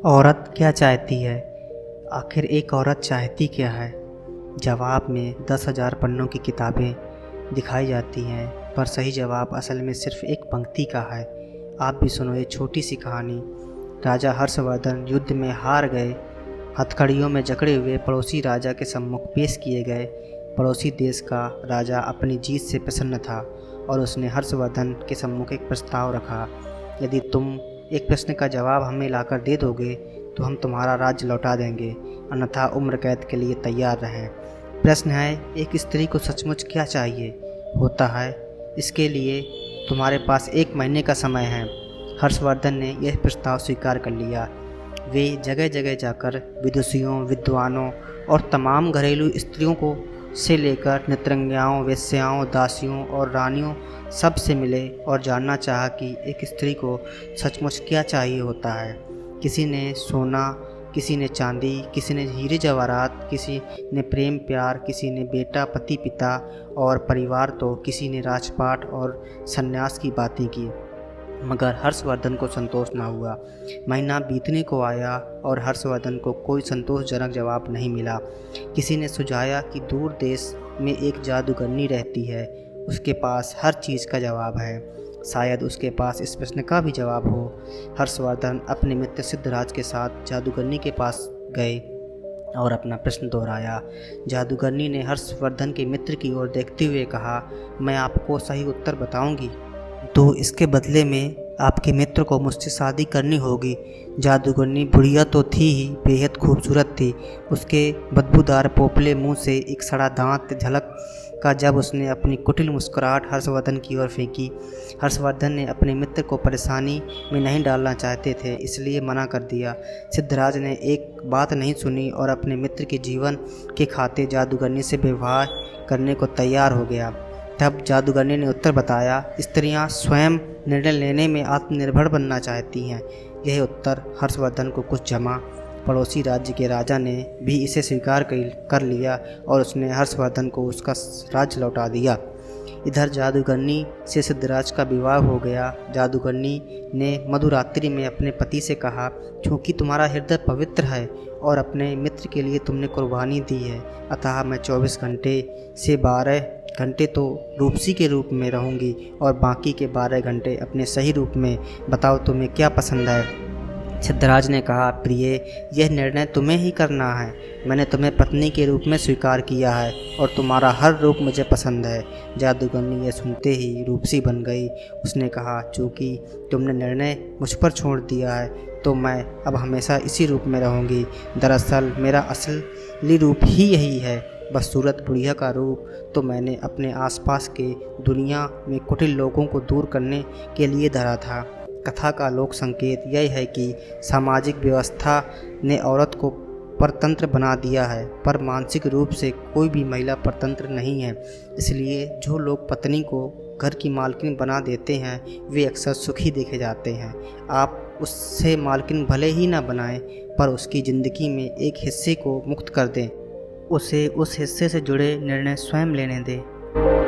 औरत क्या चाहती है? आखिर एक औरत चाहती क्या है? जवाब में 10,000 पन्नों की किताबें दिखाई जाती हैं, पर सही जवाब असल में सिर्फ एक पंक्ति का है। आप भी सुनो ये छोटी सी कहानी। राजा हर्षवर्धन युद्ध में हार गए, हथकड़ियों में जकड़े हुए पड़ोसी राजा के सम्मुख पेश किए गए। पड़ोसी देश का राजा अपनी जीत से प्रसन्न था और उसने हर्षवर्धन के सम्मुख एक प्रस्ताव रखा। यदि तुम एक प्रश्न का जवाब हमें लाकर दे दोगे तो हम तुम्हारा राज्य लौटा देंगे, अन्यथा उम्र कैद के लिए तैयार रहें। प्रश्न है, एक स्त्री को सचमुच क्या चाहिए होता है? इसके लिए तुम्हारे पास 1 महीने का समय है। हर्षवर्धन ने यह प्रस्ताव स्वीकार कर लिया। वे जगह जगह जाकर विदुषियों, विद्वानों और तमाम घरेलू स्त्रियों को से लेकर नितरंगियाओं, वेश्याओं, दासियों और रानियों सब से मिले और जानना चाहा कि एक स्त्री को सचमुच क्या चाहिए होता है। किसी ने सोना, किसी ने चांदी, किसी ने हीरे जवाहरात, किसी ने प्रेम प्यार, किसी ने बेटा, पति, पिता और परिवार, तो किसी ने राजपाट और सन्यास की बातें की। मगर हर्षवर्धन को संतोष न हुआ। महीना बीतने को आया और हर्षवर्धन को कोई संतोषजनक जवाब नहीं मिला। किसी ने सुझाया कि दूर देश में एक जादूगरनी रहती है, उसके पास हर चीज़ का जवाब है, शायद उसके पास इस प्रश्न का भी जवाब हो। हर्षवर्धन अपने मित्र सिद्धराज के साथ जादूगरनी के पास गए और अपना प्रश्न दोहराया। जादूगरनी ने हर्षवर्धन के मित्र की ओर देखते हुए कहा, मैं आपको सही उत्तर बताऊंगी तो इसके बदले में आपके मित्र को मुझसे शादी करनी होगी। जादूगरनी बुढ़िया तो थी ही, बेहद खूबसूरत थी। उसके बदबूदार पोपले मुंह से एक सड़ा दांत झलक का जब उसने अपनी कुटिल मुस्कुराहट हर्षवर्धन की ओर फेंकी। हर्षवर्धन ने अपने मित्र को परेशानी में नहीं डालना चाहते थे, इसलिए मना कर दिया। सिद्धराज ने एक बात नहीं सुनी और अपने मित्र के जीवन के खाते जादूगरनी से विवाह करने को तैयार हो गया। तब जादूगरनी ने उत्तर बताया, स्त्रियां स्वयं निर्णय लेने में आत्मनिर्भर बनना चाहती हैं। यह उत्तर हर्षवर्धन को कुछ जमा। पड़ोसी राज्य के राजा ने भी इसे स्वीकार कर लिया और उसने हर्षवर्धन को उसका राज्य लौटा दिया। इधर जादूगरनी से सिद्धराज का विवाह हो गया। जादूगरनी ने मधुरात्रि में अपने पति से कहा, चूँकि तुम्हारा हृदय पवित्र है और अपने मित्र के लिए तुमने कुर्बानी दी है, अतः मैं 24 घंटे से 12 घंटे तो रूपसी के रूप में रहूंगी और बाकी के 12 घंटे अपने सही रूप में। बताओ तुम्हें क्या पसंद है? सिद्धराज ने कहा, प्रिय, यह निर्णय तुम्हें ही करना है। मैंने तुम्हें पत्नी के रूप में स्वीकार किया है और तुम्हारा हर रूप मुझे पसंद है। जादूगरनी यह सुनते ही रूपसी बन गई। उसने कहा, चूँकि तुमने निर्णय मुझ पर छोड़ दिया है तो मैं अब हमेशा इसी रूप में रहूँगी। दरअसल मेरा असली रूप ही यही है। बदसूरत बुढ़िया का रूप तो मैंने अपने आसपास के दुनिया में कुटिल लोगों को दूर करने के लिए धरा था। कथा का लोक संकेत यह है कि सामाजिक व्यवस्था ने औरत को परतंत्र बना दिया है, पर मानसिक रूप से कोई भी महिला परतंत्र नहीं है। इसलिए जो लोग पत्नी को घर की मालकिन बना देते हैं वे अक्सर सुखी देखे जाते हैं। आप उससे मालकिन भले ही ना बनाएं, पर उसकी ज़िंदगी में एक हिस्से को मुक्त कर दें, उसे उस हिस्से से जुड़े निर्णय स्वयं लेने दें।